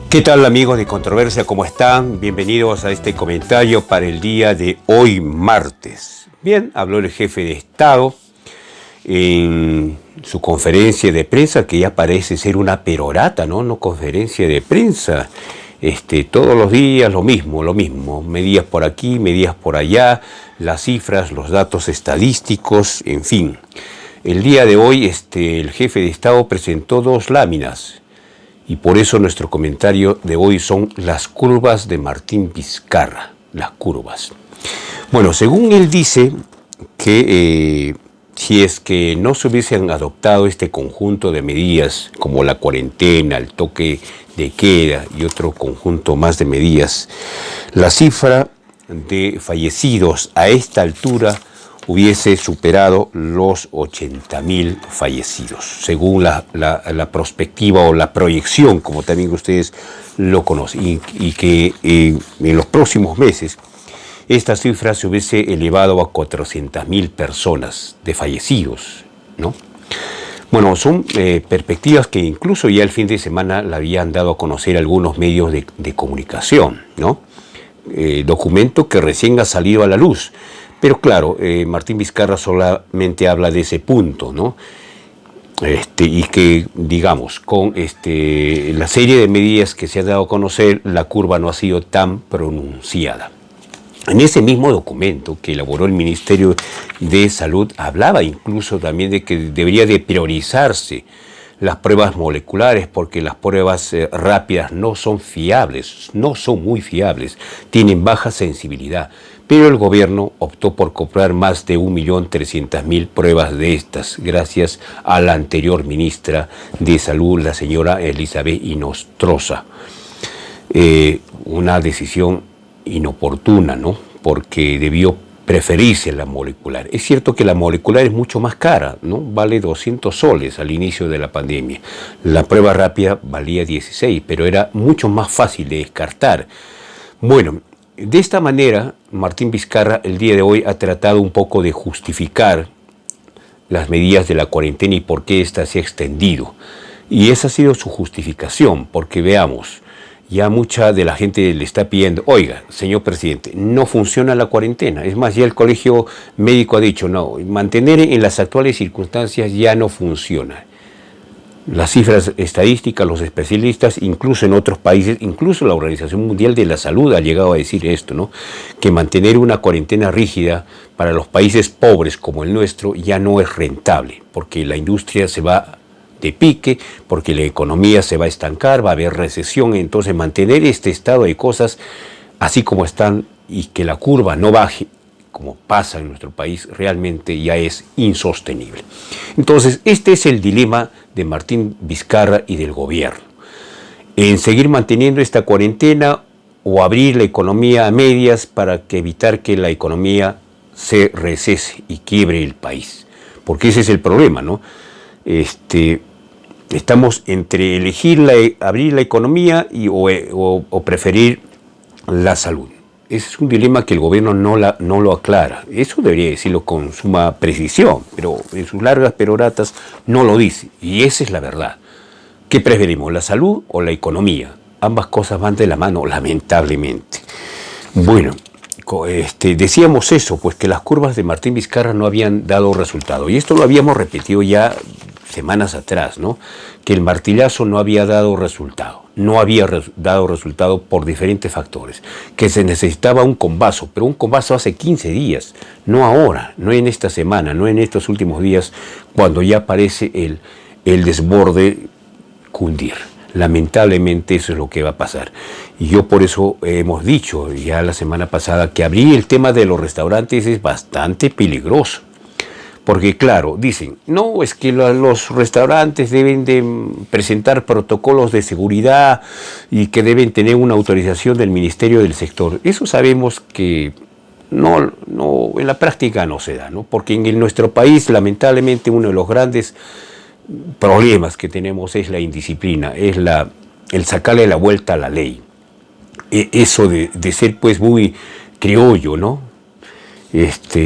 ¿Qué tal, amigos de Controversia? ¿Cómo están? Bienvenidos a este comentario para el día de hoy, martes. Bien, habló el jefe de Estado en su conferencia de prensa, que ya parece ser una perorata, ¿no? No conferencia de prensa. Todos los días lo mismo. Medidas por aquí, medidas por allá, las cifras, los datos estadísticos, en fin. El día de hoy, el jefe de Estado presentó dos láminas. Y por eso nuestro comentario de hoy son las curvas de Martín Vizcarra, las curvas. Bueno, según él dice que si es que no se hubiesen adoptado este conjunto de medidas como la cuarentena, el toque de queda y otro conjunto más de medidas, la cifra de fallecidos a esta altura hubiese superado los 80.000 fallecidos, según la perspectiva o la proyección, como también ustedes lo conocen, y que en los próximos meses esta cifra se hubiese elevado a 400.000 personas de fallecidos, ¿no? Bueno, son perspectivas que incluso ya el fin de semana la habían dado a conocer algunos medios de comunicación, ¿no? Documento que recién ha salido a la luz. Pero claro, Martín Vizcarra solamente habla de ese punto, ¿no? Y que, digamos, con la serie de medidas que se ha dado a conocer, la curva no ha sido tan pronunciada. En ese mismo documento que elaboró el Ministerio de Salud, hablaba incluso también de que debería de priorizarse las pruebas moleculares, porque las pruebas rápidas no son fiables, no son muy fiables, tienen baja sensibilidad. Pero el gobierno optó por comprar más de 1.300.000 pruebas de estas, gracias a la anterior ministra de Salud, la señora Elizabeth Inostroza. Una decisión inoportuna, ¿no? Porque debió preferirse la molecular. Es cierto que la molecular es mucho más cara, ¿no? Vale 200 soles al inicio de la pandemia. La prueba rápida valía 16, pero era mucho más fácil de descartar. Bueno, de esta manera, Martín Vizcarra el día de hoy ha tratado un poco de justificar las medidas de la cuarentena y por qué ésta se ha extendido. Y esa ha sido su justificación, porque veamos, ya mucha de la gente le está pidiendo, oiga, señor presidente, no funciona la cuarentena. Es más, ya el colegio médico ha dicho, no, mantener en las actuales circunstancias ya no funciona. Las cifras estadísticas, los especialistas, incluso en otros países, incluso la Organización Mundial de la Salud ha llegado a decir esto, ¿no? Que mantener una cuarentena rígida para los países pobres como el nuestro ya no es rentable, porque la industria se va de pique, porque la economía se va a estancar, va a haber recesión. Entonces mantener este estado de cosas así como están y que la curva no baje, como pasa en nuestro país, realmente ya es insostenible. Entonces, este es el dilema de Martín Vizcarra y del gobierno. En seguir manteniendo esta cuarentena o abrir la economía a medias para evitar que la economía se recese y quiebre el país. Porque ese es el problema, ¿no? Estamos entre elegir abrir la economía o preferir la salud. Ese es un dilema que el gobierno no lo aclara. Eso debería decirlo con suma precisión, pero en sus largas peroratas no lo dice. Y esa es la verdad. ¿Qué preferimos, la salud o la economía? Ambas cosas van de la mano, lamentablemente. Bueno, decíamos eso, pues que las curvas de Martín Vizcarra no habían dado resultado. Y esto lo habíamos repetido ya semanas atrás, ¿no? Que el martillazo no había dado resultado. No había dado resultado por diferentes factores. Que se necesitaba un convaso, pero un convaso hace 15 días, no ahora, no en esta semana, no en estos últimos días, cuando ya parece el desborde cundir. Lamentablemente eso es lo que va a pasar. Y yo por eso hemos dicho ya la semana pasada que abrir el tema de los restaurantes es bastante peligroso. Porque claro, dicen, no, es que los restaurantes deben de presentar protocolos de seguridad y que deben tener una autorización del Ministerio del Sector. Eso sabemos que no, en la práctica no se da, ¿no? Porque en nuestro país, lamentablemente, uno de los grandes problemas que tenemos es la indisciplina, es el sacarle la vuelta a la ley. Eso de ser pues muy criollo, ¿no?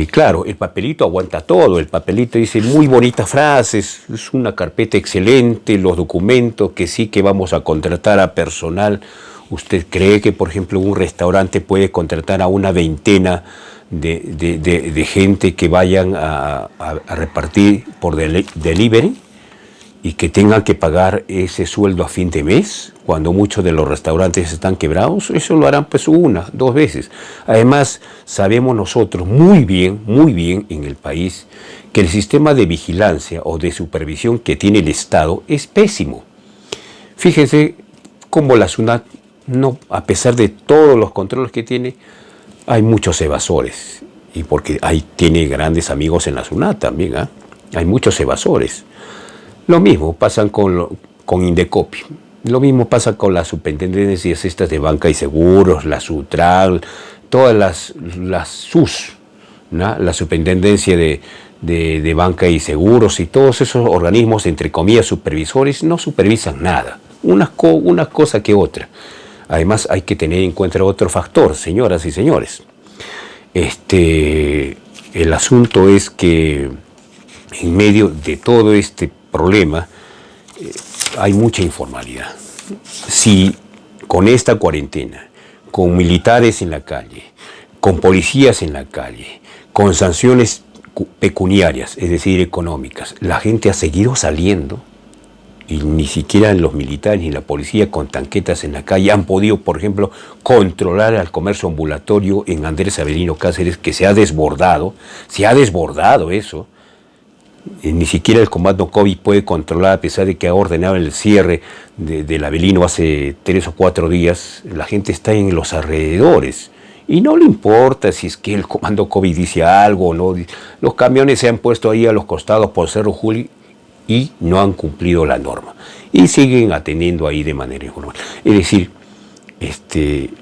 Claro, el papelito aguanta todo, el papelito dice muy bonitas frases, es una carpeta excelente, los documentos, que sí que vamos a contratar a personal. ¿Usted cree que, por ejemplo, un restaurante puede contratar a una veintena de gente que vayan a repartir por delivery y que tengan que pagar ese sueldo a fin de mes, cuando muchos de los restaurantes están quebrados? Eso lo harán pues una, dos veces. Además, sabemos nosotros muy bien en el país que el sistema de vigilancia o de supervisión que tiene el Estado es pésimo. Fíjense cómo la SUNAT, no, a pesar de todos los controles que tiene, hay muchos evasores. Y porque ahí tiene grandes amigos en la SUNAT también, ¿eh? Hay muchos evasores. Lo mismo pasa con Indecopi, lo mismo pasa con las superintendencias estas de banca y seguros, la SUTRAL, todas las SUS, ¿no? La superintendencia de banca y seguros y todos esos organismos, entre comillas, supervisores, no supervisan nada, una cosa que otra. Además hay que tener en cuenta otro factor, señoras y señores. El asunto es que en medio de todo este problema hay mucha informalidad. Si con esta cuarentena, con militares en la calle, con policías en la calle, con sanciones pecuniarias, es decir, económicas, la gente ha seguido saliendo, y ni siquiera los militares ni la policía con tanquetas en la calle han podido, por ejemplo, controlar al comercio ambulatorio en Andrés Avelino Cáceres, que se ha desbordado eso. Ni siquiera el Comando COVID puede controlar, a pesar de que ha ordenado el cierre del Avelino hace 3 o 4 días. La gente está en los alrededores y no le importa si es que el Comando COVID dice algo o no. Los camiones se han puesto ahí a los costados por Cerro Juli y no han cumplido la norma y siguen atendiendo ahí de manera informal. Es decir,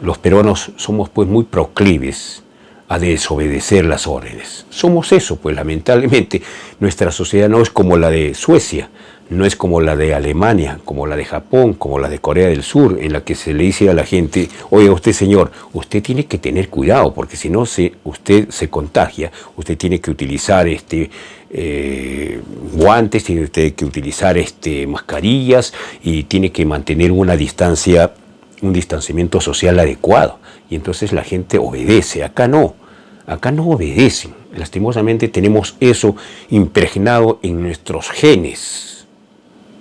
los peruanos somos pues muy proclives a desobedecer las órdenes. Somos eso, pues lamentablemente nuestra sociedad no es como la de Suecia, no es como la de Alemania, como la de Japón, como la de Corea del Sur, en la que se le dice a la gente: oiga usted, señor, usted tiene que tener cuidado, porque si no usted se contagia, usted tiene que utilizar guantes, tiene usted que utilizar mascarillas y tiene que mantener una distancia, un distanciamiento social adecuado. Y entonces la gente obedece. Acá no obedecen. Lastimosamente tenemos eso impregnado en nuestros genes.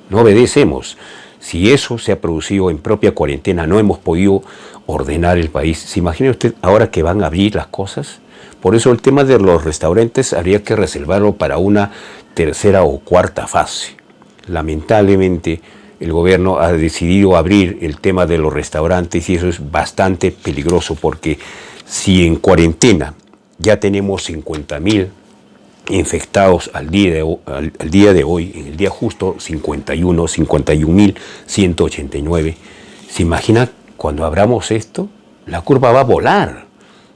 No obedecemos. Si eso se ha producido en propia cuarentena, no hemos podido ordenar el país. ¿Se imagina usted ahora que van a abrir las cosas? Por eso el tema de los restaurantes habría que reservarlo para una tercera o cuarta fase. Lamentablemente el gobierno ha decidido abrir el tema de los restaurantes y eso es bastante peligroso, porque si en cuarentena ya tenemos 50.000 infectados al día de hoy, en el día justo 51.189, ¿se imagina cuando abramos esto? La curva va a volar.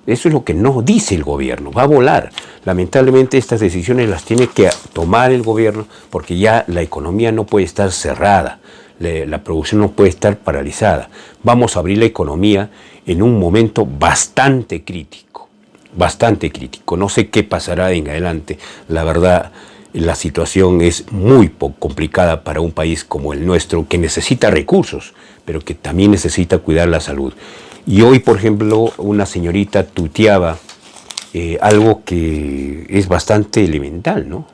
Eso es lo que no dice el gobierno, va a volar. Lamentablemente estas decisiones las tiene que tomar el gobierno, porque ya la economía no puede estar cerrada, la producción no puede estar paralizada. Vamos a abrir la economía en un momento bastante crítico, bastante crítico. No sé qué pasará en adelante. La verdad, la situación es muy complicada para un país como el nuestro, que necesita recursos, pero que también necesita cuidar la salud. Y hoy, por ejemplo, una señorita tuiteaba algo que es bastante elemental, ¿no?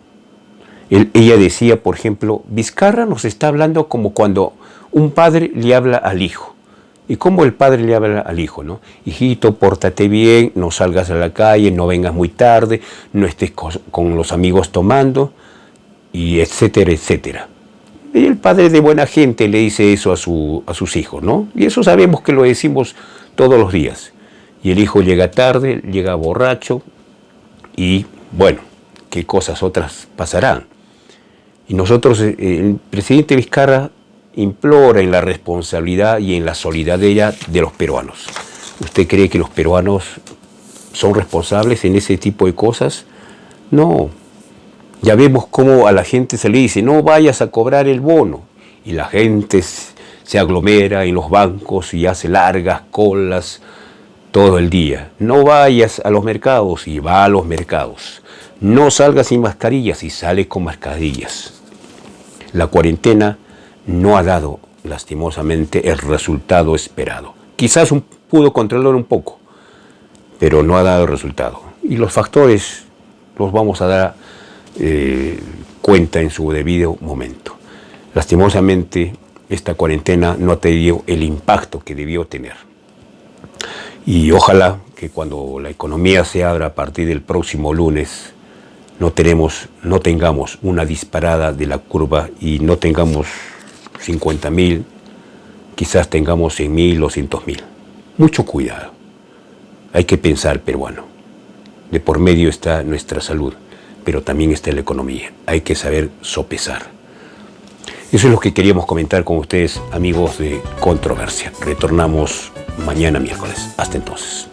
Ella decía, por ejemplo: Vizcarra nos está hablando como cuando un padre le habla al hijo. ¿Y cómo el padre le habla al hijo, no? Hijito, pórtate bien, no salgas a la calle, no vengas muy tarde, no estés con los amigos tomando, y etcétera, etcétera. Y el padre de buena gente le dice eso a sus hijos, ¿no? Y eso sabemos que lo decimos todos los días. Y el hijo llega tarde, llega borracho, y bueno, qué cosas otras pasarán. Y nosotros, el presidente Vizcarra implora en la responsabilidad y en la solidaridad de los peruanos. ¿Usted cree que los peruanos son responsables en ese tipo de cosas? No. Ya vemos cómo a la gente se le dice: no vayas a cobrar el bono. Y la gente se aglomera en los bancos y hace largas colas. todo el día. No vayas a los mercados y va a los mercados. No salgas sin mascarillas y sales con mascarillas. La cuarentena no ha dado, lastimosamente, el resultado esperado. Quizás pudo controlar un poco, pero no ha dado el resultado. Y los factores los vamos a dar cuenta en su debido momento. Lastimosamente, esta cuarentena no ha tenido el impacto que debió tener. Y ojalá que cuando la economía se abra a partir del próximo lunes, no tengamos una disparada de la curva y no tengamos 50.000, quizás tengamos 100.000 o 200.000. Mucho cuidado. Hay que pensar peruano. De por medio está nuestra salud, pero también está la economía. Hay que saber sopesar. Eso es lo que queríamos comentar con ustedes, amigos de Controversia. Retornamos mañana miércoles. Hasta entonces.